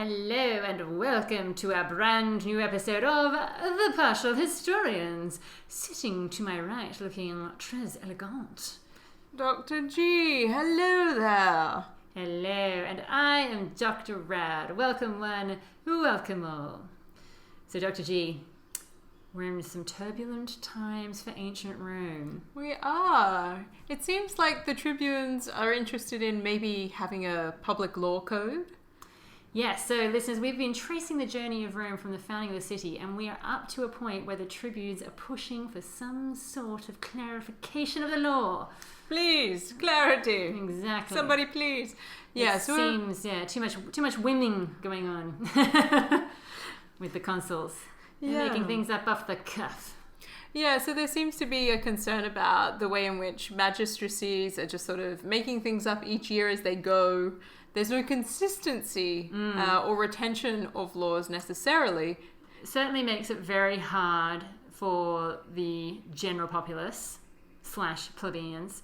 Hello and welcome to a brand new episode of The Partial Historians. Sitting to my right, looking très elegant. Dr. G, hello there. Hello, and I am Dr. Rad. Welcome one, welcome all. So Dr. G, we're in some turbulent times for ancient Rome. We are. It seems like the tribunes are interested in maybe having a public law code. Yes, so listeners, we've been tracing the journey of Rome from the founding of the city, and we are up to a point where the tribunes are pushing for some sort of clarification of the law. Please, clarity. Exactly. Somebody please. Yeah, it seems too much winning going on with the consuls. They're making things up off the cuff. Yeah, so there seems to be a concern about the way in which magistracies are just sort of making things up each year as they go. There's no consistency or retention of laws necessarily. It certainly makes it very hard for the general populace / plebeians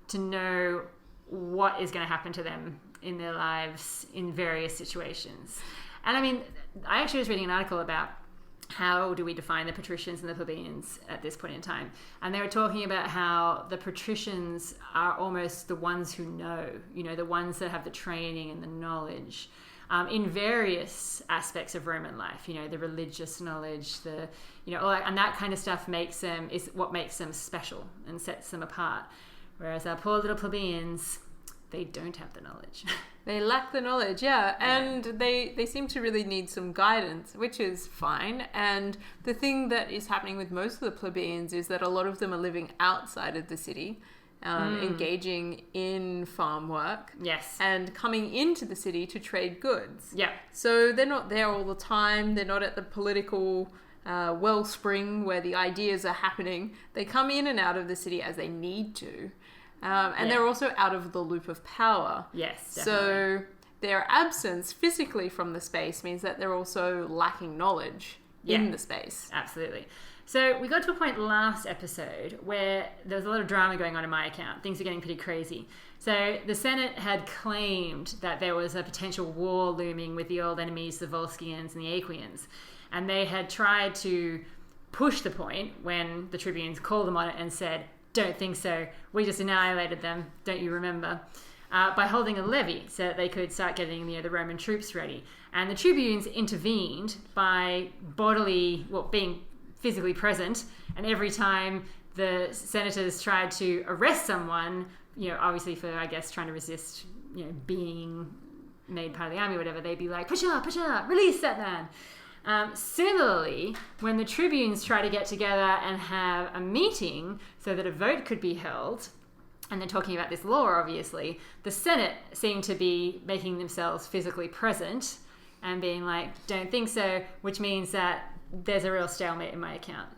to know what is going to happen to them in their lives in various situations. And I mean, I actually was reading an article about how do we define the patricians and the plebeians at this point in time. And they were talking about how the patricians are almost the ones who know, the ones that have the training and the knowledge in various aspects of Roman life, the religious knowledge, and that kind of stuff is what makes them special and sets them apart. Whereas our poor little plebeians, they don't have the knowledge. They lack the knowledge, yeah. And they seem to really need some guidance, which is fine. And the thing that is happening with most of the plebeians is that a lot of them are living outside of the city, engaging in farm work. Yes. And coming into the city to trade goods. Yeah. So they're not there all the time. They're not at the political wellspring where the ideas are happening. They come in and out of the city as they need to. They're also out of the loop of power. Yes, definitely. So their absence physically from the space means that they're also lacking knowledge in the space. Absolutely. So we got to a point last episode where there was a lot of drama going on in my account. Things are getting pretty crazy. So the Senate had claimed that there was a potential war looming with the old enemies, the Volscians and the Aequians. And they had tried to push the point when the tribunes called them on it and said, "Don't think so. We just annihilated them. Don't you remember?" By holding a levy so that they could start getting the Roman troops ready. And the tribunes intervened by being physically present. And every time the senators tried to arrest someone, obviously for, I guess, trying to resist, being made part of the army or whatever, they'd be like, "Pasha, release that man." Similarly, when the tribunes try to get together and have a meeting so that a vote could be held, and they're talking about this law, obviously, the Senate seemed to be making themselves physically present and being like, "Don't think so," which means that there's a real stalemate in my account.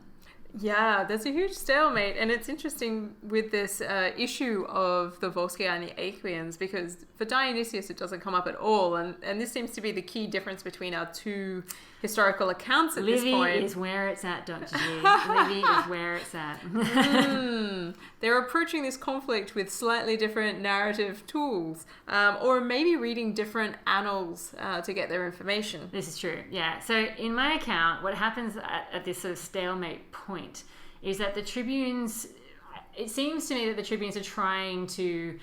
Yeah, there's a huge stalemate, and it's interesting with this issue of the Volsci and the Aequians, because for Dionysius it doesn't come up at all, and this seems to be the key difference between our two historical accounts at this point. Livy is where it's at, Dr. G. Livy is where it's at. They're approaching this conflict with slightly different narrative tools, or maybe reading different annals to get their information. This is true, yeah. So in my account, what happens at this sort of stalemate point is that the tribunes, it seems to me that the tribunes are trying to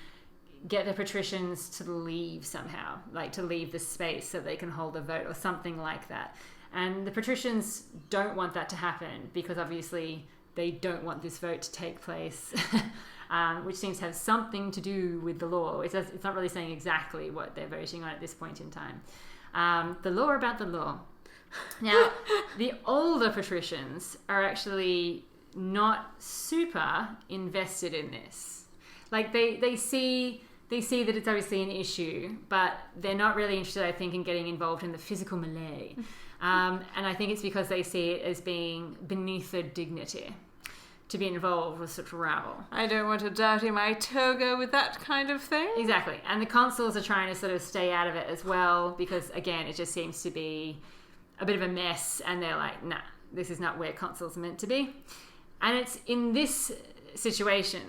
get the patricians to leave somehow, like to leave the space so they can hold a vote or something like that. And the patricians don't want that to happen because obviously they don't want this vote to take place, which seems to have something to do with the law. It's not really saying exactly what they're voting on at this point in time. The law about the law. Now, the older patricians are actually not super invested in this. Like they see that it's obviously an issue, but they're not really interested, I think, in getting involved in the physical melee. And I think it's because they see it as being beneath their dignity to be involved with such rabble. I don't want to dirty my toga with that kind of thing. Exactly. And the consuls are trying to sort of stay out of it as well because, again, it just seems to be a bit of a mess, and they're like, nah, this is not where consuls are meant to be. And it's in this situation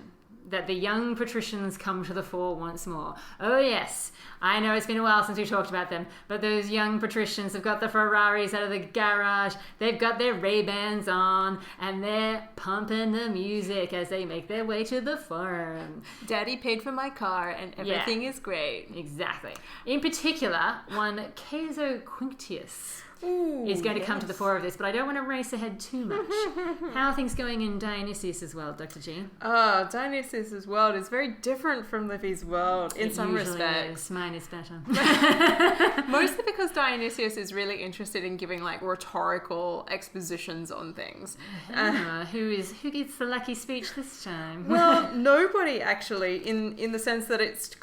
that the young patricians come to the fore once more. Oh yes, I know it's been a while since we talked about them, but those young patricians have got the Ferraris out of the garage, they've got their Ray-Bans on, and they're pumping the music as they make their way to the forum. Daddy paid for my car and everything is great. Exactly. In particular, one Caeso Quinctius is going to come to the fore of this, but I don't want to race ahead too much. How are things going in Dionysius' world, Dr. G? Oh, Dionysius' world is very different from Livy's world in some respects. Mine is better. Mostly because Dionysius is really interested in giving like rhetorical expositions on things. Who gets the lucky speech this time? Well, nobody actually, in the sense that it's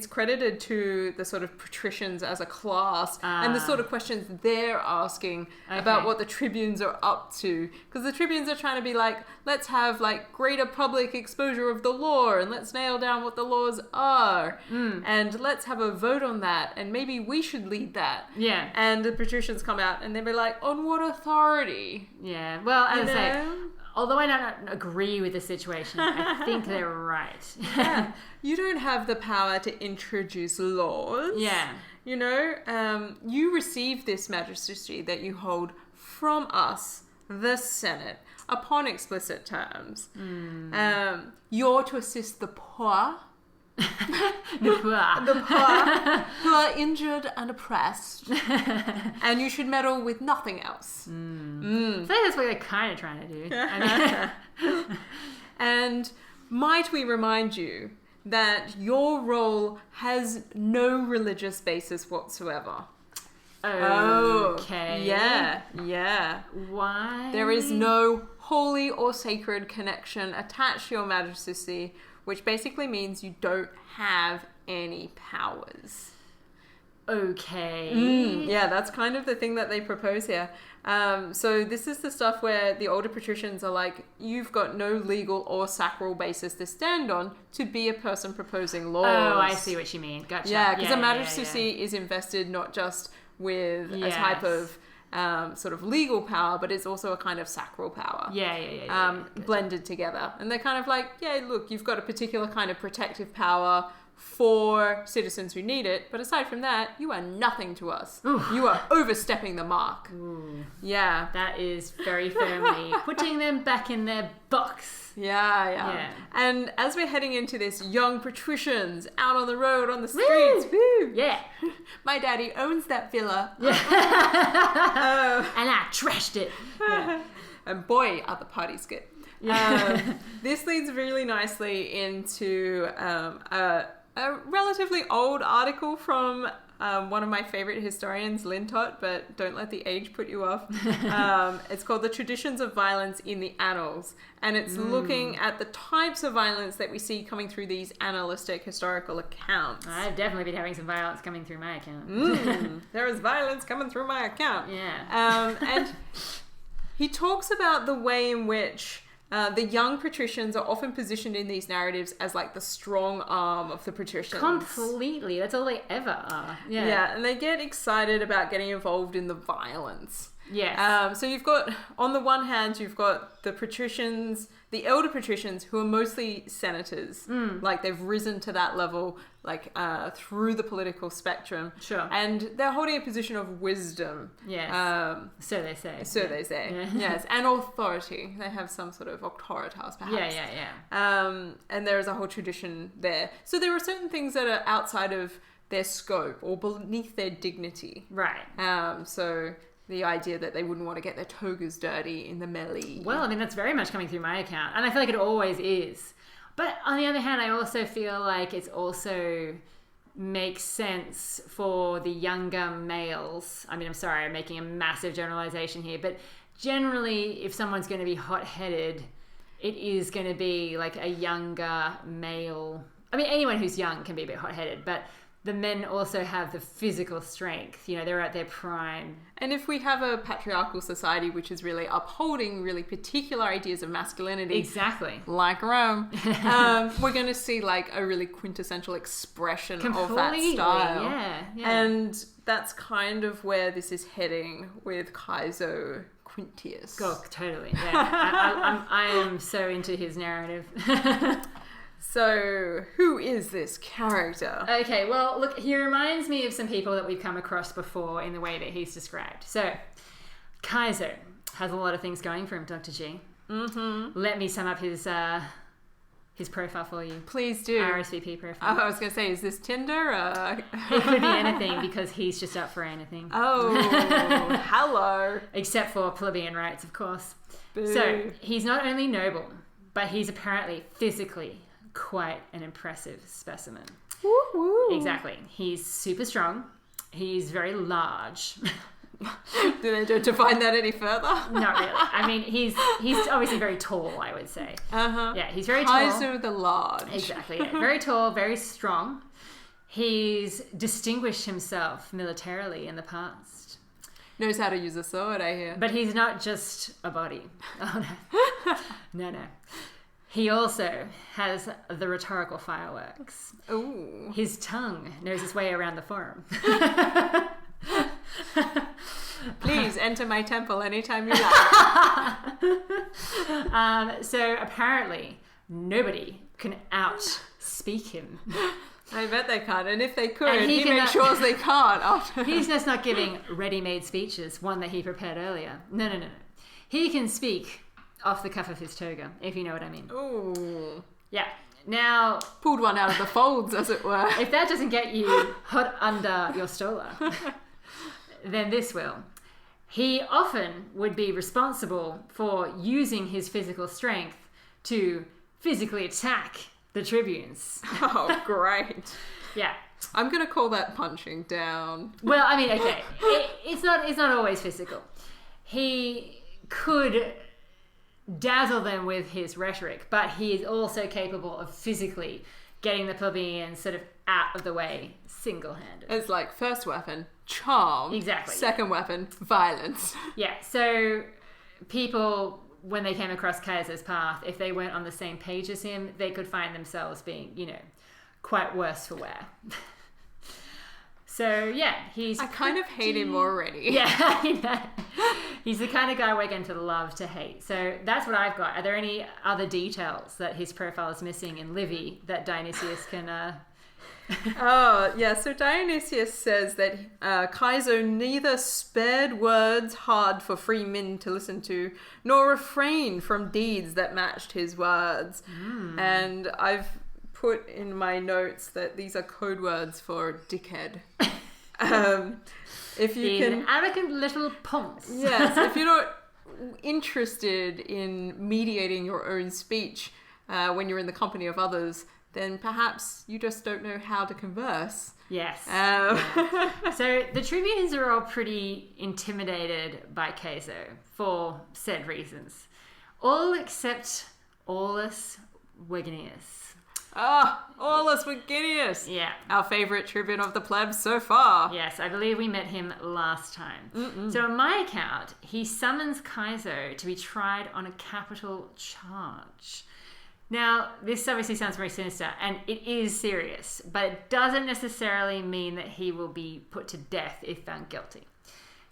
credited to the sort of patricians as a class and the sort of questions they're asking about what the tribunes are up to, because the tribunes are trying to be like, let's have like greater public exposure of the law and let's nail down what the laws are and let's have a vote on that and maybe we should lead that. Yeah. And the patricians come out and they'll be like, on what authority? Yeah. Well, as I say, although I don't agree with the situation, I think they're right. Yeah. You don't have the power to introduce laws. Yeah. You know, you receive this magistracy that you hold from us, the Senate, upon explicit terms. You're to assist the poor. The poor who are injured and oppressed. And you should meddle with nothing else. I think that's what they're kind of trying to do. And might we remind you that your role has no religious basis whatsoever. Okay. Yeah. Why? There is no holy or sacred connection attached to your magistracy, which basically means you don't have any powers. Okay. Yeah, that's kind of the thing that they propose here. So this is the stuff where the older patricians are like, you've got no legal or sacral basis to stand on to be a person proposing laws. Oh, I see what you mean. Gotcha. Yeah, because a magistracy is invested not just with a type of sort of legal power, but it's also a kind of sacral power. Yeah. Blended together. And they're kind of like, yeah, look, you've got a particular kind of protective power for citizens who need it, but aside from that, you are nothing to us. Ooh. You are overstepping the mark. Ooh. Yeah. That is very firmly putting them back in their box. Yeah. And as we're heading into this, young patricians out on the road, on the streets. Woo! Yeah. My daddy owns that villa. Yeah. And I trashed it. Yeah. And boy, are the parties good. This leads really nicely into a relatively old article from one of my favorite historians, Lintot, but don't let the age put you off. It's called The Traditions of Violence in the Annals, and it's looking at the types of violence that we see coming through these annalistic historical accounts. I've definitely been having some violence coming through my account. There is violence coming through my account. Yeah. And he talks about the way in which the young patricians are often positioned in these narratives as like the strong arm of the patricians. Completely. That's all they ever are. Yeah, and they get excited about getting involved in the violence. Yes. So you've got, on the one hand, you've got the patricians, the elder patricians, who are mostly senators. Like they've risen to that level, like through the political spectrum. Sure. And they're holding a position of wisdom. Yes. So they say. They say. Yeah. Yes. And authority. They have some sort of auctoritas, perhaps. Yeah. And there is a whole tradition there. So there are certain things that are outside of their scope or beneath their dignity. Right. So the idea that they wouldn't want to get their togas dirty in the melee. Well, I mean, that's very much coming through my account. And I feel like it always is. But on the other hand, I also feel like it's also makes sense for the younger males. I mean, I'm sorry, I'm making a massive generalization here. But generally, if someone's going to be hot-headed, it is going to be like a younger male. I mean, anyone who's young can be a bit hot-headed, but the men also have the physical strength. You know, they're at their prime. And if we have a patriarchal society which is really upholding really particular ideas of masculinity, exactly, like Rome, we're going to see like a really quintessential expression of that style. Yeah. And that's kind of where this is heading with Caeso Quinctius. Oh, totally. Yeah. I am so into his narrative. So, who is this character? Okay, well, look, he reminds me of some people that we've come across before in the way that he's described. So, Caeso has a lot of things going for him, Dr. G. Mm-hmm. Let me sum up his profile for you. Please do. RSVP profile. Oh, I was going to say, is this Tinder? It could be anything because he's just up for anything. Oh, hello. Except for plebeian rights, of course. Boo. So, he's not only noble, but he's apparently physically quite an impressive specimen. Woo-hoo. Exactly. He's super strong. He's very large. Do they define that any further? Not really. I mean, he's obviously very tall, I would say. Uh-huh. Yeah, he's very tall. Caeso the Large. Exactly. Yeah. Very tall, very strong. He's distinguished himself militarily in the past. Knows how to use a sword, I hear. But he's not just a body. Oh, no. No. He also has the rhetorical fireworks. Ooh. His tongue knows its way around the forum. Please enter my temple anytime you like. So apparently, nobody can outspeak him. I bet they can't. And if they could, And he makes sure they can't. He's just not giving ready-made speeches, one that he prepared earlier. No. He can speak off the cuff of his toga, if you know what I mean. Ooh. Yeah. Now... Pulled one out of the folds, as it were. If that doesn't get you hot under your stola, then this will. He often would be responsible for using his physical strength to physically attack the tribunes. Oh, great. Yeah. I'm going to call that punching down. Well, I mean, okay. It's not always physical. He could dazzle them with his rhetoric, but he is also capable of physically getting the plebeians sort of out of the way single-handed. It's like first weapon, charm. Exactly. Second weapon, violence. Yeah, so people, when they came across Caeso's path, if they weren't on the same page as him, they could find themselves being, quite worse for wear. So, yeah, I kind of hate him already. Yeah, I know. He's the kind of guy we're going to love to hate. So that's what I've got. Are there any other details that his profile is missing in Livy that Dionysius can... Oh, yeah. So Dionysius says that Caeso neither spared words hard for free men to listen to, nor refrained from deeds that matched his words. And I've put in my notes that these are code words for dickhead. If you can... arrogant little ponce. Yes, if you're not interested in mediating your own speech when you're in the company of others, then perhaps you just don't know how to converse. Yes. So the tribunes are all pretty intimidated by Caeso for said reasons. All except Aulus Verginius. Aulus Verginius. Yeah. Our favourite tribune of the plebs so far. Yes, I believe we met him last time. So in my account, he summons Caeso to be tried on a capital charge. Now, this obviously sounds very sinister, and it is serious, but it doesn't necessarily mean that he will be put to death if found guilty.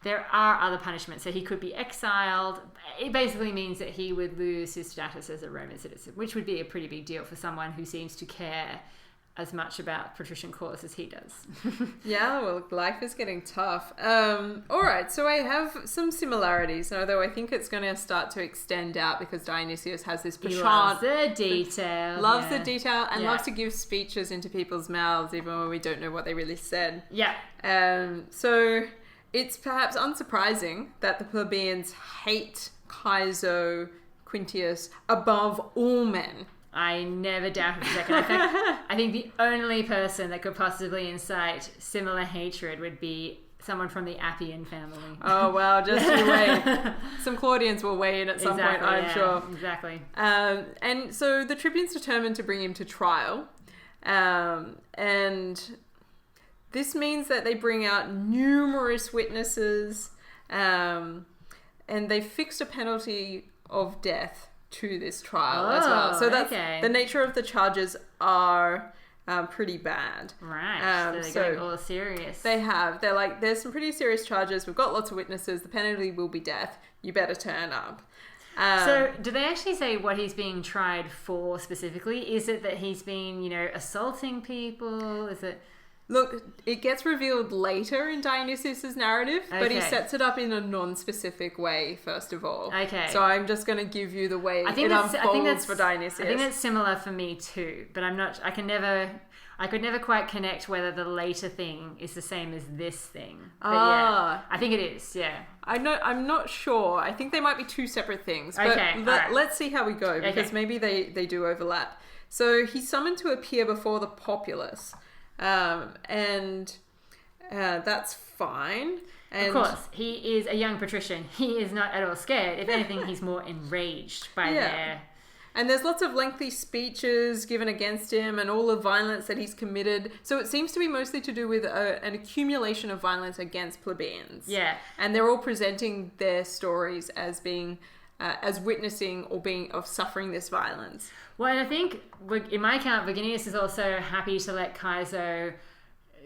There are other punishments, so he could be exiled. It basically means that he would lose his status as a Roman citizen, which would be a pretty big deal for someone who seems to care as much about patrician cause as he does. Yeah, well, life is getting tough. All right, so I have some similarities, although I think it's going to start to extend out because Dionysius has this penchant. He loves the detail. Loves the detail and loves to give speeches into people's mouths, even when we don't know what they really said. Yeah. So it's perhaps unsurprising that the plebeians hate Caeso Quinctius above all men. I never doubted for a second. In fact, I think the only person that could possibly incite similar hatred would be someone from the Appian family. Oh, well, just you wait. Some Claudians will weigh in at some point, I'm sure. Exactly. And so the tribunes determined to bring him to trial. And this means that they bring out numerous witnesses and they fixed a penalty of death to this trial as well. So that's the nature of the charges are pretty bad. Right. So they're getting all serious. They have. They're like, there's some pretty serious charges. We've got lots of witnesses. The penalty will be death. You better turn up. So do they actually say what he's being tried for specifically? Is it that he's been, assaulting people? Is it... Look, it gets revealed later in Dionysius' narrative, but he sets it up in a non-specific way, first of all. Okay. So I'm just going to give you the way it unfolds for Dionysius. I think that's similar for me too, but I could never quite connect whether the later thing is the same as this thing. But yeah, I think it is, yeah. I'm not sure. I think they might be two seperate things. But let's see how we go, because maybe they do overlap. So he's summoned to appear before the populace. And that's fine. And of course, he is a young patrician. He is not at all scared. If anything, he's more enraged by their... And there's lots of lengthy speeches given against him and all the violence that he's committed. So it seems to be mostly to do with an accumulation of violence against plebeians. Yeah. And they're all presenting their stories as being... as witnessing or being of suffering this violence. Well, and I think, in my account, Virginius is also happy to let Caeso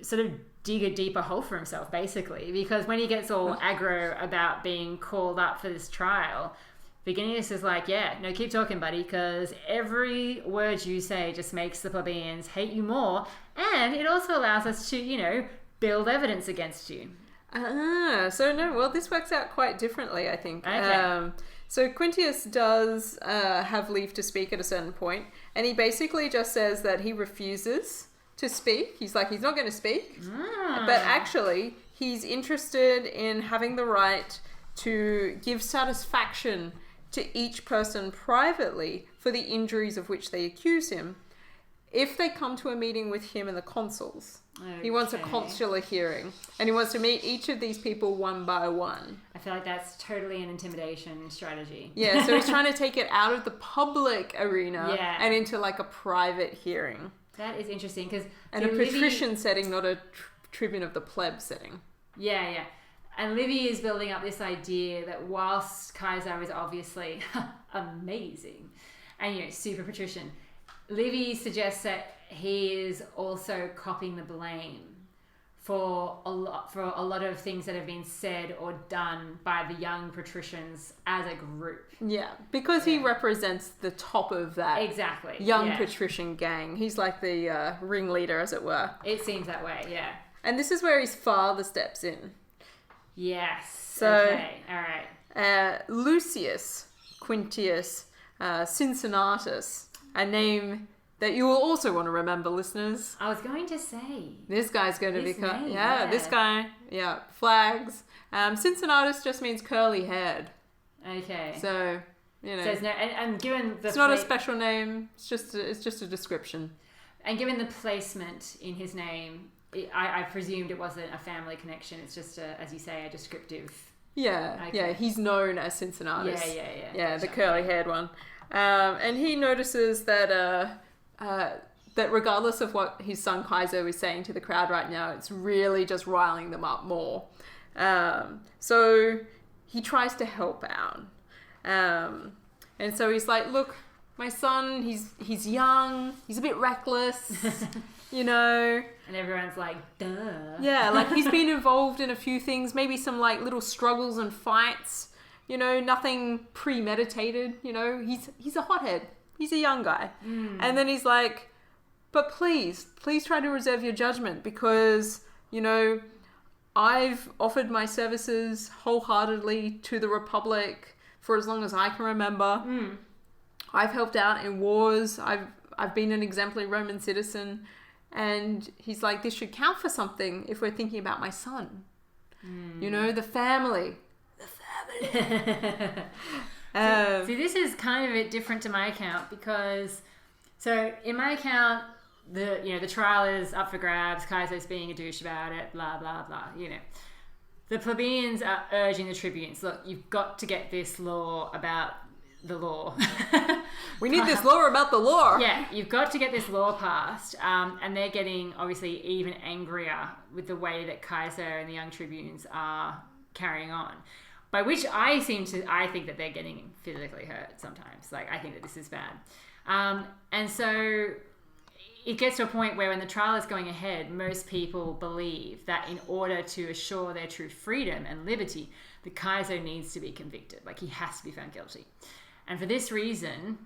sort of dig a deeper hole for himself, basically, because when he gets all aggro about being called up for this trial, Virginius is like, keep talking, buddy, because every word you say just makes the plebeians hate you more, and it also allows us to, build evidence against you. This works out quite differently, I think. Okay. So Quinctius does have leave to speak at a certain point, and he basically just says that he refuses to speak. He's like, he's not going to speak, but actually he's interested in having the right to give satisfaction to each person privately for the injuries of which they accuse him, if they come to a meeting with him and the consuls. Okay. He wants a consular hearing, and he wants to meet each of these people one by one. I feel like that's totally an intimidation strategy. Yeah, so he's trying to take it out of the public arena and into like a private hearing. That is interesting, because... And a patrician setting, not a tribune of the pleb setting. Yeah. And Livy is building up this idea that whilst Caeso is obviously amazing and, super patrician, Livy suggests that he is also copping the blame for a lot of things that have been said or done by the young patricians as a group. Yeah, because he represents the top of that young patrician gang. He's like the ringleader, as it were. It seems that way, yeah. And this is where his father steps in. Yes. So, okay, all right. Lucius Quinctius Cincinnatus, a name that you will also want to remember, listeners. I was going to say. This guy's going to be... this guy. Yeah, flags. Cincinnatus just means curly-haired. Okay. So, So it's and given the... It's not a special name. It's just a description. And given the placement in his name, I presumed it wasn't a family connection. It's just, as you say, a descriptive... Yeah, he's known as Cincinnatus. Yeah, the curly-haired one. And he notices that that regardless of what his son Caeso is saying to the crowd right now, it's really just riling them up more. So he tries to help out. And so he's like, look, my son, he's young, he's a bit reckless, And everyone's like, duh. Yeah, like he's been involved in a few things, maybe some like little struggles and fights, nothing premeditated, he's a hothead. He's a young guy. And then he's like, but please try to reserve your judgment, because, I've offered my services wholeheartedly to the Republic for as long as I can remember. I've helped out in wars. I've been an exemplary Roman citizen. And he's like, this should count for something if we're thinking about my son. The family. See, this is kind of a bit different to my account, because, so in my account, the trial is up for grabs. Caeso's being a douche about it. Blah blah blah. The plebeians are urging the tribunes. Look, you've got to get this law about the law. We need this law about the law. Yeah, you've got to get this law passed. And they're getting obviously even angrier with the way that Caeso and the young tribunes are carrying on. By which I think that they're getting physically hurt sometimes. Like, I think that this is bad. And so it gets to a point where when the trial is going ahead, most people believe that in order to assure their true freedom and liberty, the Caeso needs to be convicted. Like, he has to be found guilty. And for this reason,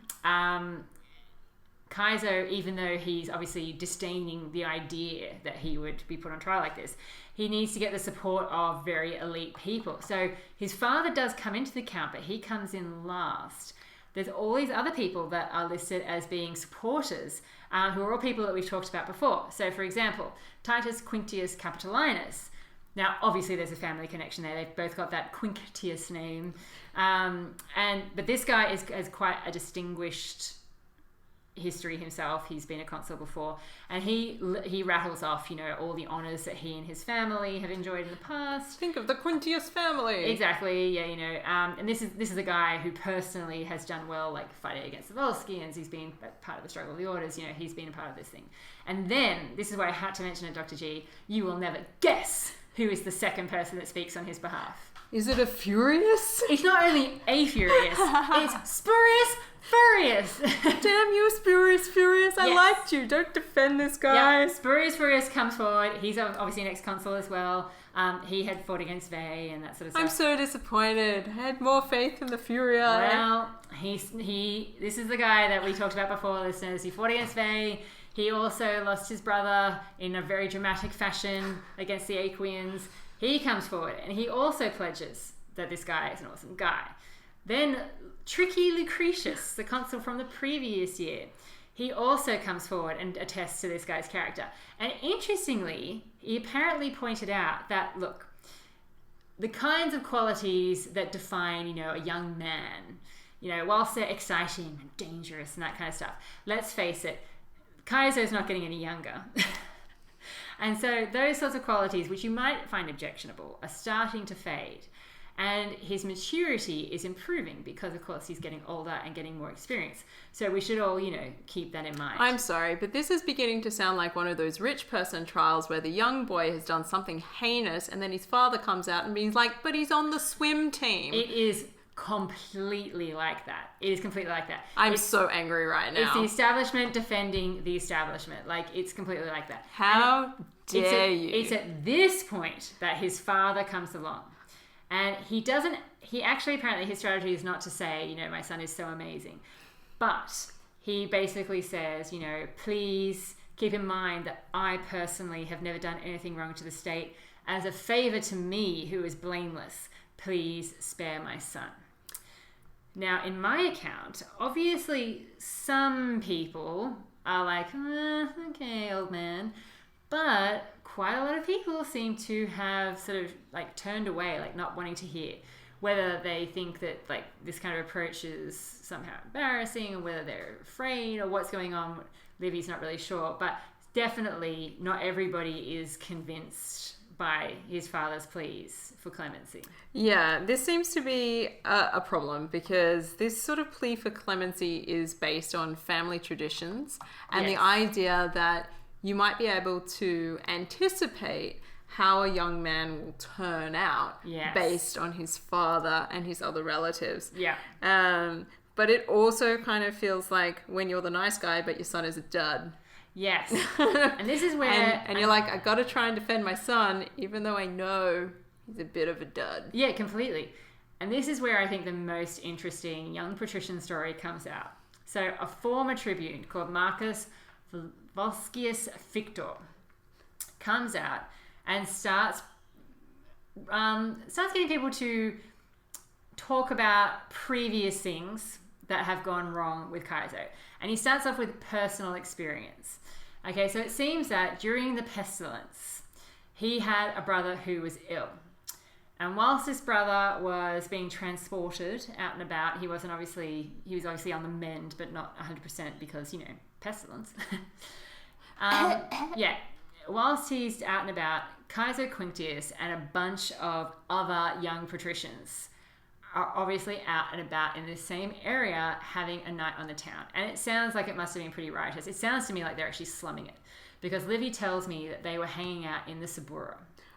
Caeso, even though he's obviously disdaining the idea that he would be put on trial like this, he needs to get the support of very elite people. So his father does come into the count, but he comes in last. There's all these other people that are listed as being supporters, who are all people that we've talked about before. So, for example, Titus Quinctius Capitolinus. Now, obviously, there's a family connection there. They've both got that Quinctius name. But this guy has quite a distinguished history himself. He's been a consul before, and he rattles off, all the honors that he and his family have enjoyed in the past. Think of the Quintius family. Exactly, yeah, and this is a guy who personally has done well, like fighting against the Volscians. He's been part of the struggle of the orders. He's been a part of this thing. And then this is where I had to mention it, Dr. G. You will never guess who is the second person that speaks on his behalf. Is it a Furious? It's not only a Furious, it's Spurious Furious. Damn you, Spurious Furious. I liked you. Don't defend this guy. Yeah, Spurious Furious comes forward. He's obviously an ex-consul as well. He had fought against Veii and that sort of stuff. I'm so disappointed. I had more faith in the Furia. Well, this is the guy that we talked about before, listeners. He fought against Veii. He also lost his brother in a very dramatic fashion against the Aequians. He comes forward and he also pledges that this guy is an awesome guy. Then tricky Lucretius, the consul from the previous year, he also comes forward and attests to this guy's character. And interestingly, he apparently pointed out that, look, the kinds of qualities that define, a young man, whilst they're exciting and dangerous and that kind of stuff, let's face it, Caeso's not getting any younger. And so those sorts of qualities, which you might find objectionable, are starting to fade. And his maturity is improving because, of course, he's getting older and getting more experience. So we should all, keep that in mind. I'm sorry, but this is beginning to sound like one of those rich person trials where the young boy has done something heinous and then his father comes out and being like, but he's on the swim team. It is completely like that. It is completely like that. I'm so angry right now. It's the establishment defending the establishment. Like, it's completely like that. How dare you? It's at this point that his father comes along. And he actually, apparently, his strategy is not to say, my son is so amazing. But he basically says, please keep in mind that I personally have never done anything wrong to the state. As a favor to me, who is blameless, please spare my son. Now, in my account, obviously, some people are like, okay, old man. But quite a lot of people seem to have sort of like turned away, like not wanting to hear, whether they think that like this kind of approach is somehow embarrassing or whether they're afraid or what's going on. Livy's not really sure, but definitely not everybody is convinced by his father's pleas for clemency. Yeah, this seems to be a problem because this sort of plea for clemency is based on family traditions and the idea that you might be able to anticipate how a young man will turn out based on his father and his other relatives. Yeah. But it also kind of feels like when you're the nice guy, but your son is a dud. Yes. And this is where... and you're like, I got to try and defend my son, even though I know he's a bit of a dud. Yeah, completely. And this is where I think the most interesting young patrician story comes out. So a former tribune called Marcus Volscius Fictor comes out and starts getting people to talk about previous things that have gone wrong with Caeso. And he starts off with personal experience. Okay, so it seems that during the pestilence, he had a brother who was ill. And whilst this brother was being transported out and about, he was obviously on the mend, but not 100% because, pestilence. Whilst he's out and about, Caeso Quinctius and a bunch of other young patricians are obviously out and about in the same area having a night on the town. And it sounds like it must have been pretty riotous. It sounds to me like they're actually slumming it because Livy tells me that they were hanging out in the Subura.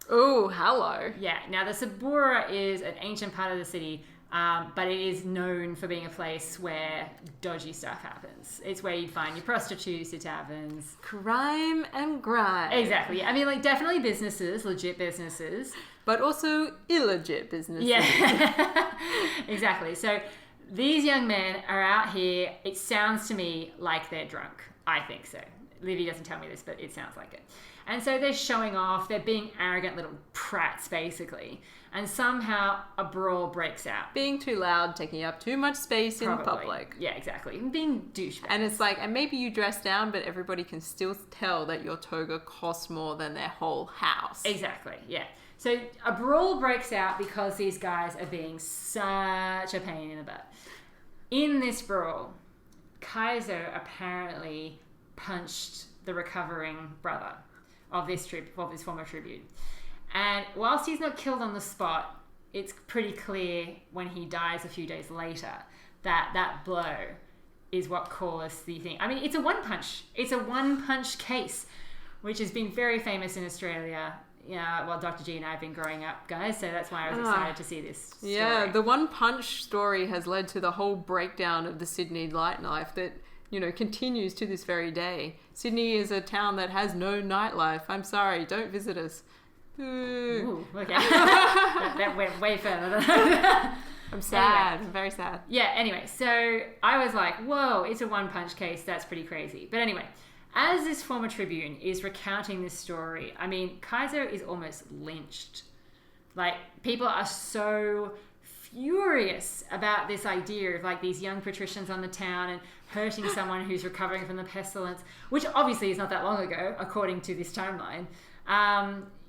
Oh, hello. Yeah. Now, the Subura is an ancient part of the city But it is known for being a place where dodgy stuff happens. It's where you'd find your prostitutes, your taverns. Crime and grime. Exactly. I mean, like, definitely businesses, legit businesses. But also illegit businesses. Yeah. Exactly. So these young men are out here. It sounds to me like they're drunk. I think so. Livy doesn't tell me this, but it sounds like it. And so they're showing off. They're being arrogant little prats, basically. And somehow a brawl breaks out. Being too loud, taking up too much space in public. Yeah, exactly. And being douchebags. And it's like, and maybe you dress down, but everybody can still tell that your toga costs more than their whole house. Exactly, yeah. So a brawl breaks out because these guys are being such a pain in the butt. In this brawl, Caeso apparently punched the recovering brother of this former tribune. And whilst he's not killed on the spot, it's pretty clear when he dies a few days later that that blow is what caused the thing. I mean, it's a one-punch case, which has been very famous in Australia. Well, Dr. G and I have been growing up, guys, so that's why I was excited to see this story. Yeah, the one-punch story has led to the whole breakdown of the Sydney nightlife that, continues to this very day. Sydney is a town that has no nightlife. I'm sorry, don't visit us. Ooh, okay. that went way further than I'm sad. Anyway. I'm very sad. Yeah, anyway, so I was like, whoa, it's a one-punch case. That's pretty crazy. But anyway, as this former tribune is recounting this story, I mean, Caeso is almost lynched. Like, people are so furious about this idea of, like, these young patricians on the town and hurting someone who's recovering from the pestilence, which obviously is not that long ago, according to this timeline.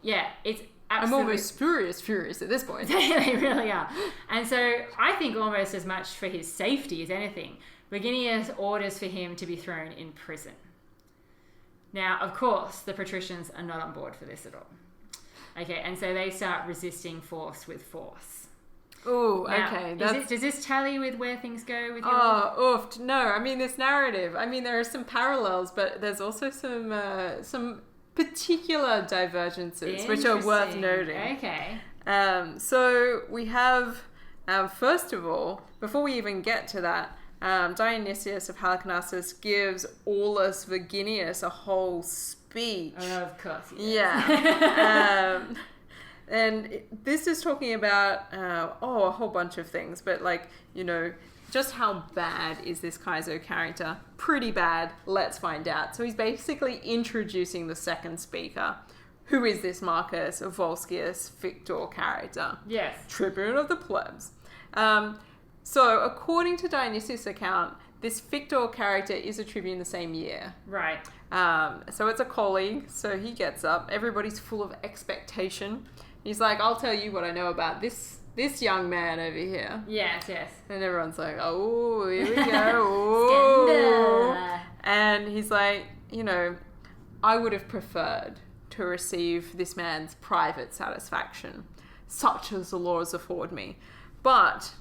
Yeah, it's absolutely... I'm almost furious at this point. They really are. And so I think almost as much for his safety as anything, Verginius orders for him to be thrown in prison. Now, of course, the patricians are not on board for this at all. Okay, and so they start resisting force with force. Oh, okay. Does this tally with where things go with your... Oh, oof. No, I mean, this narrative, there are some parallels, but there's also some particular divergences, which are worth noting. Okay. So we have, first of all, before we even get to that, Dionysius of Halicarnassus gives Aulus Verginius a whole speech. Oh, of course. Yeah. And this is talking about, a whole bunch of things, but just how bad is this Caeso character? Pretty bad. Let's find out. So he's basically introducing the second speaker. Who is this Marcus Volscius Victor character? Yes. Tribune of the plebs. So according to Dionysius' account, this Victor character is a tribune the same year. Right. So it's a colleague. So he gets up. Everybody's full of expectation. He's like, I'll tell you what I know about this young man over here. Yes. And everyone's like, oh, here we go. Scandal. And he's like, I would have preferred to receive this man's private satisfaction, such as the laws afford me. But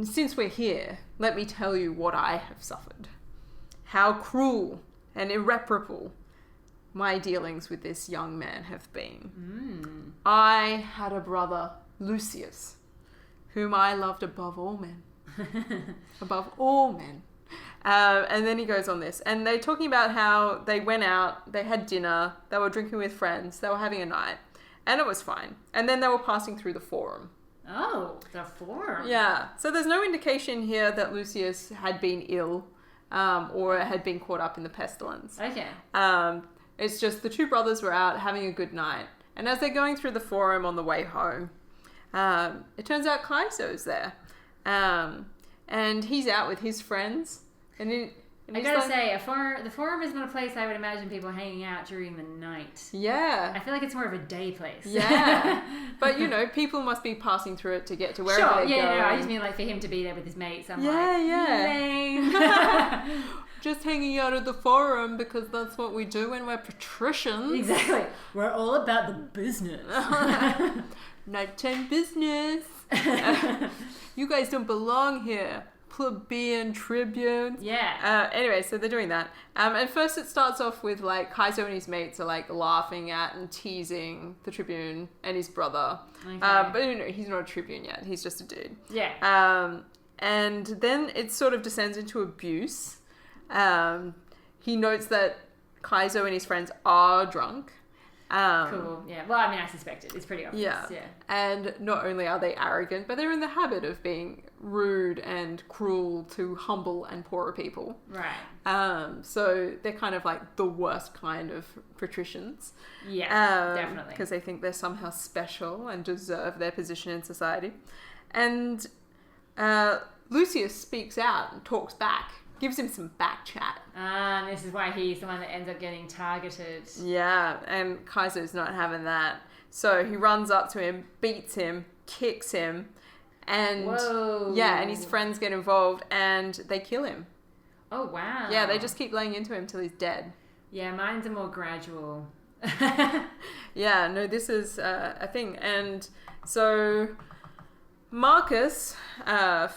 since we're here, let me tell you what I have suffered. How cruel and irreparable my dealings with this young man have been. I had a brother, Lucius, whom I loved above all men. Above all men. And then he goes on this. And they're talking about how they went out, they had dinner, they were drinking with friends, they were having a night. And it was fine. And then they were passing through the forum. Oh, the forum. Yeah. So there's no indication here that Lucius had been ill or had been caught up in the pestilence. Okay. It's just the two brothers were out having a good night. And as they're going through the forum on the way home, it turns out Caeso's there. And he's out with his friends. And I gotta say, the forum is not a place I would imagine people hanging out during the night. Yeah. I feel like it's more of a day place. Yeah. But, people must be passing through it to get to wherever they go. No, I just mean like for him to be there with his mates. I'm lame. Lame. Just hanging out at the forum because that's what we do when we're patricians. Exactly. We're all about the business. Nighttime business. You guys don't belong here. plebeian tribunes. Yeah. Anyway, so they're doing that. And first it starts off with like Caeso and his mates are like laughing at and teasing the tribune and his brother. Okay. But he's not a tribune yet. He's just a dude. Yeah. And then it sort of descends into abuse. He notes that Caeso and his friends are drunk. Cool. Yeah. Well, I mean, I suspect it. It's pretty obvious. Yeah. And not only are they arrogant, but they're in the habit of being rude and cruel to humble and poorer people. Right. So they're kind of like the worst kind of patricians. Yeah, definitely. Because they think they're somehow special and deserve their position in society. And Lucius speaks out and talks back. Gives him some back chat. And this is why he's the one that ends up getting targeted. Yeah, and Caeso's not having that. So he runs up to him, beats him, kicks him, and Whoa. Yeah, and his friends get involved and they kill him. Oh, wow. Yeah, they just keep laying into him till he's dead. Yeah, mine's a more gradual. Yeah, no, this is a thing. And so Marcus,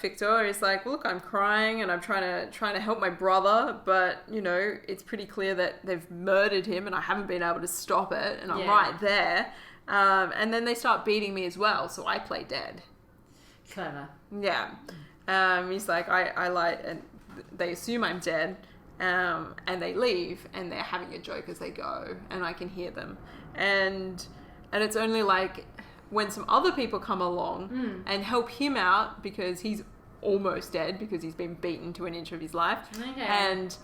Victor, is like, look, I'm crying and I'm trying to help my brother, but it's pretty clear that they've murdered him and I haven't been able to stop it, and I'm right there. And then they start beating me as well, so I play dead. Clever. Yeah. He's like, I lie, and they assume I'm dead, and they leave, and they're having a joke as they go, and I can hear them, and it's only like when some other people come along and help him out because he's almost dead because he's been beaten to an inch of his life. Okay. And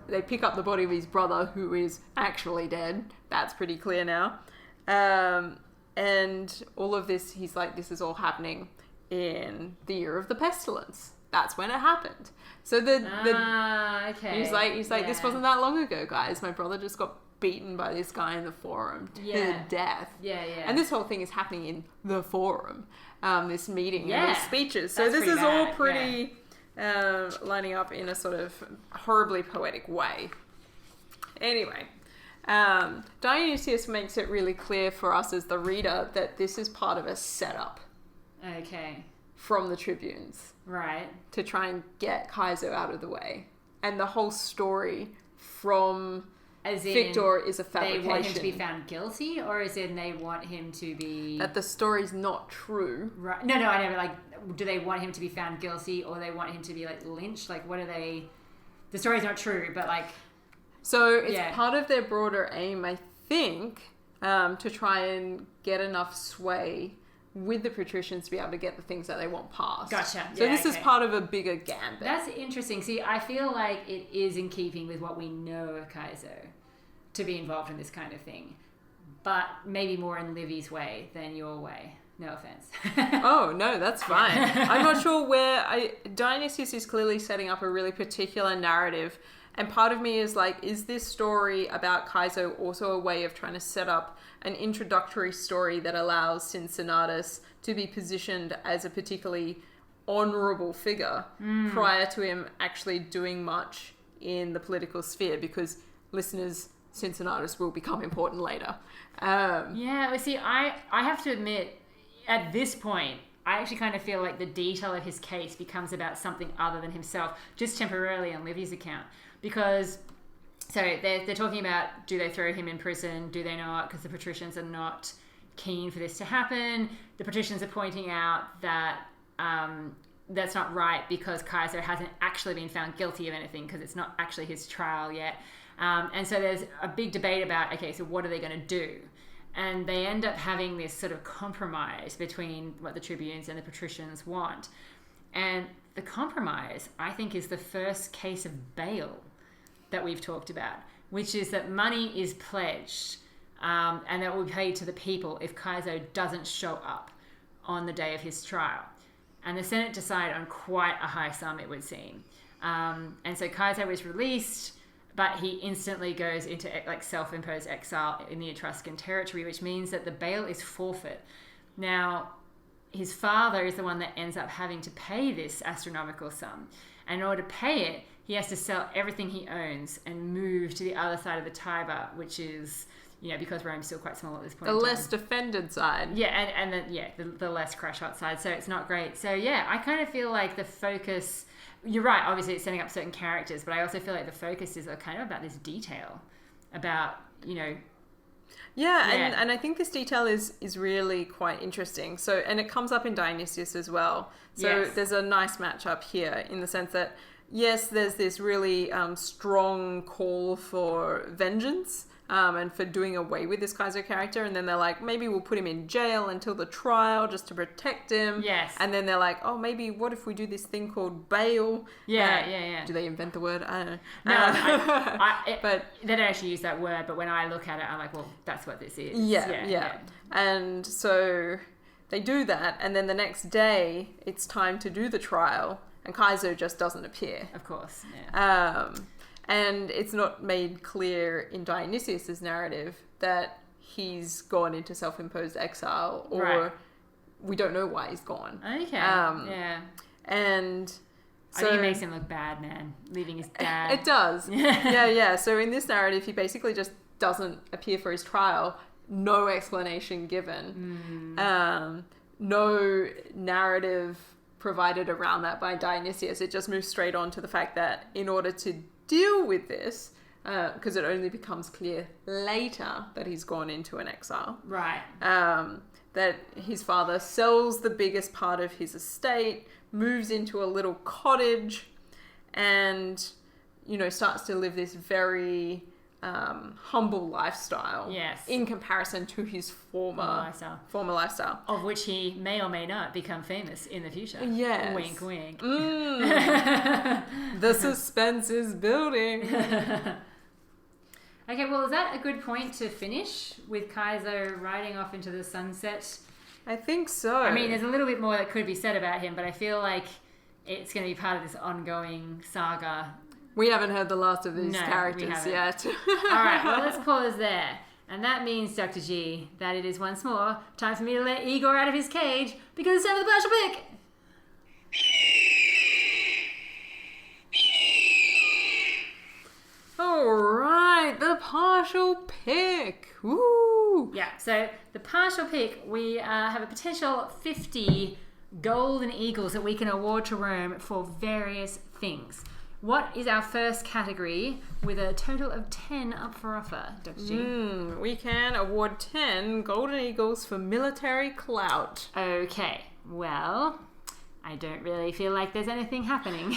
they pick up the body of his brother who is actually dead. That's pretty clear now. And all of this, he's like, this is all happening in the year of the pestilence. That's when it happened. So okay. He's like, this wasn't that long ago, guys. My brother just got beaten by this guy in the forum to death. Yeah. And this whole thing is happening in the forum, this meeting and these speeches. So That's this is pretty all bad. pretty lining up in a sort of horribly poetic way. Anyway, Dionysius makes it really clear for us as the reader that this is part of a setup. Okay. From the tribunes. Right. To try and get Caeso out of the way. And the whole story from As in, Victor is a fabrication. They want him to be found guilty, or is it they want him to be... That the story's not true. Right. No, I know, do they want him to be found guilty, or they want him to be, lynched? What are they... The story's not true, but, So it's part of their broader aim, I think, to try and get enough sway with the patricians to be able to get the things that they want passed. Gotcha. So this is part of a bigger gambit. That's interesting. See, I feel like it is in keeping with what we know of Caeso to be involved in this kind of thing, but maybe more in Livy's way than your way. No offense. Oh, no, that's fine. I'm not sure where... Dionysius is clearly setting up a really particular narrative, and part of me is like, is this story about Caeso also a way of trying to set up an introductory story that allows Cincinnatus to be positioned as a particularly honourable figure prior to him actually doing much in the political sphere? Because listeners, Cincinnatus will become important later. See, I have to admit, at this point, I actually kind of feel like the detail of his case becomes about something other than himself, just temporarily on Livy's account. Because, so they're talking about, do they throw him in prison? Do they not? Because the patricians are not keen for this to happen. The patricians are pointing out that that's not right because Caeso hasn't actually been found guilty of anything because it's not actually his trial yet. And so there's a big debate about, okay, so what are they going to do? And they end up having this sort of compromise between what the tribunes and the patricians want. And the compromise, I think, is the first case of bail that we've talked about, which is that money is pledged and that will be paid to the people if Caeso doesn't show up on the day of his trial. And the Senate decided on quite a high sum, it would seem. And so Caeso was released, but he instantly goes into self-imposed exile in the Etruscan territory, which means that the bail is forfeit. Now, his father is the one that ends up having to pay this astronomical sum. And in order to pay it, he has to sell everything he owns and move to the other side of the Tiber, which is, because Rome's still quite small at this point. The less defended side. Yeah, and the less crash hot side. So it's not great. So yeah, I kind of feel like the focus. You're right. Obviously, it's setting up certain characters, but I also feel like the focus is kind of about this detail, about Yeah. And I think this detail is really quite interesting. So, and it comes up in Dionysius as well. So there's a nice matchup here in the sense that, yes, there's this really strong call for vengeance and for doing away with this Caeso character. And then they're like, maybe we'll put him in jail until the trial just to protect him. Yes. And then they're like, oh, maybe what if we do this thing called bail? Yeah. Do they invent the word? I don't know. No, but they don't actually use that word. But when I look at it, I'm like, well, that's what this is. Yeah. And so they do that. And then the next day, it's time to do the trial. And Caeso just doesn't appear. Of course, yeah. And it's not made clear in Dionysius's narrative that he's gone into self-imposed exile, or we don't know why he's gone. Okay, And so I think it makes him look bad, man, leaving his dad. It does. Yeah. So in this narrative, he basically just doesn't appear for his trial. No explanation given. No narrative provided around that by Dionysius. It just moves straight on to the fact that in order to deal with this, because it only becomes clear later that he's gone into an exile. Right. That his father sells the biggest part of his estate, moves into a little cottage, and, starts to live this very humble lifestyle. Yes. In comparison to his former lifestyle. Of which he may or may not become famous in the future. Yes. Wink, wink. The suspense is building. Okay, well, is that a good point to finish with Caeso riding off into the sunset? I think so. I mean, there's a little bit more that could be said about him, but I feel like it's going to be part of this ongoing saga. We haven't heard the last of these characters yet. All right, well, let's pause there. And that means, Dr. G, that it is once more time for me to let Igor out of his cage because it's time for the partial pick. All right, the partial pick. Woo! Yeah, so the partial pick, we have a potential 50 golden eagles that we can award to Rome for various things. What is our first category with a total of 10 up for offer, Dr. G? We can award 10 golden eagles for military clout. Okay, well, I don't really feel like there's anything happening.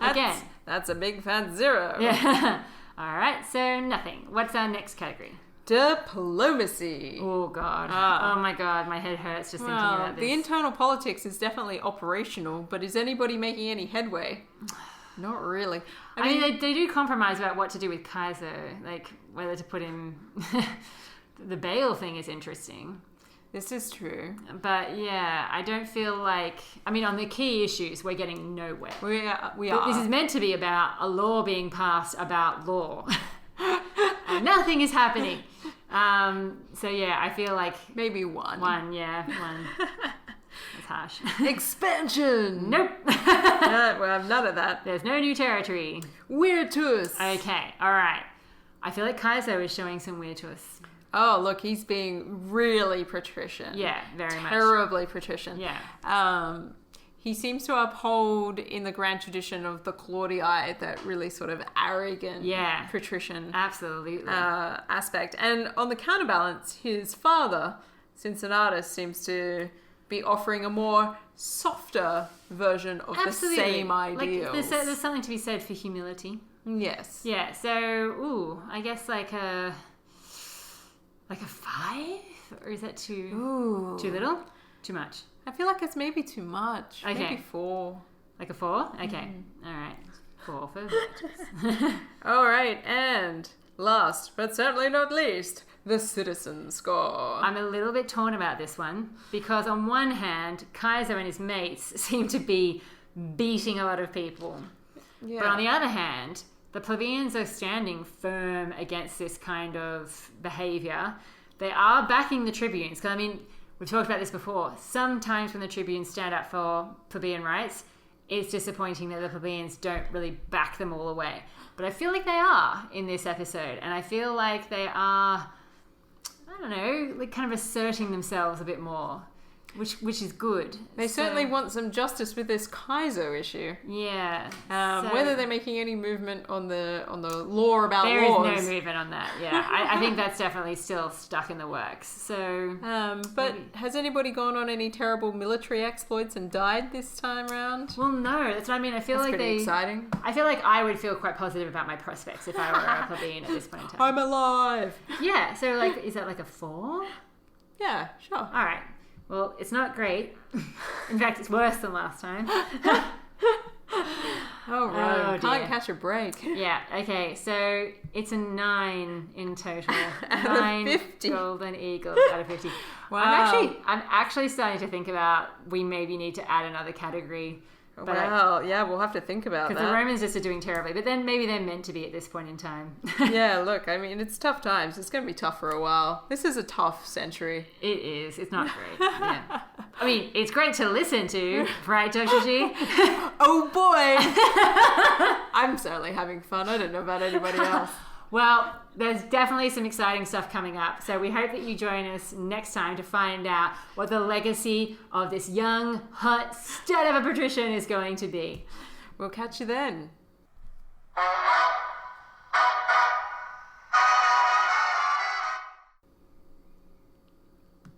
Again. That's a big fat zero. Yeah. All right, so nothing. What's our next category? Diplomacy. Oh, God. Oh, my God. My head hurts just thinking about this. The internal politics is definitely operational, but is anybody making any headway? Not really. I mean, they do compromise about what to do with Caeso, like whether to put in the bail thing is interesting. This is true. But yeah, I don't feel like, I mean, on the key issues, we're getting nowhere. We are. This is meant to be about a law being passed about law. And nothing is happening. So yeah, I feel like maybe one. One. That's harsh. Expansion. Nope. We have none of that. There's no new territory. Virtus. Okay, all right. I feel like Caeso is showing some virtus. Oh, look, he's being really patrician. Yeah, very much. Terribly patrician. Yeah. He seems to uphold in the grand tradition of the Claudii that really sort of arrogant patrician absolutely aspect. And on the counterbalance, his father, Cincinnatus, seems to be offering a more softer version of the same ideals. Like, there's something to be said for humility. Yes. Yeah, so, I guess like a 5? Or is that too little? Too much? I feel like it's maybe too much. Okay. Maybe 4. Like a 4? Okay. All right. 4 for virtus. All right, and last but certainly not least, the citizen score. I'm a little bit torn about this one because on one hand, Caeso and his mates seem to be beating a lot of people. Yeah. But on the other hand, the plebeians are standing firm against this kind of behavior. They are backing the tribunes. Because, I mean, we've talked about this before. Sometimes when the tribunes stand up for plebeian rights, it's disappointing that the plebeians don't really back them all away. But I feel like they are in this episode, and I feel like they are, I don't know, like kind of asserting themselves a bit more, which is good. They certainly want some justice with this Caeso issue. Yeah. Whether they're making any movement on the law about there laws. There is no movement on that. Yeah, I think that's definitely still stuck in the works. So, but has anybody gone on any terrible military exploits and died this time round? Well, no. That's what I mean. I feel that's like pretty exciting. I feel like I would feel quite positive about my prospects if I were a plebeian at this point in time. I'm alive. Yeah. So, like, is that like a 4? Yeah, sure. All right. Well, it's not great. In fact, it's worse than last time. Can't catch a break. Yeah, okay, so it's a 9 in total. Out of 50. Golden eagles out of 50. Wow. I'm actually starting to think about we maybe need to add another category. But yeah, we'll have to think about that. Because the Romans just are doing terribly, but then maybe they're meant to be at this point in time. Yeah, look, I mean, it's tough times. It's going to be tough for a while. This is a tough century. It is. It's not great. Yeah. I mean, it's great to listen to, right, Dr. G? Oh boy! I'm certainly having fun. I don't know about anybody else. Well, there's definitely some exciting stuff coming up. So we hope that you join us next time to find out what the legacy of this young, hot stud of a patrician is going to be. We'll catch you then.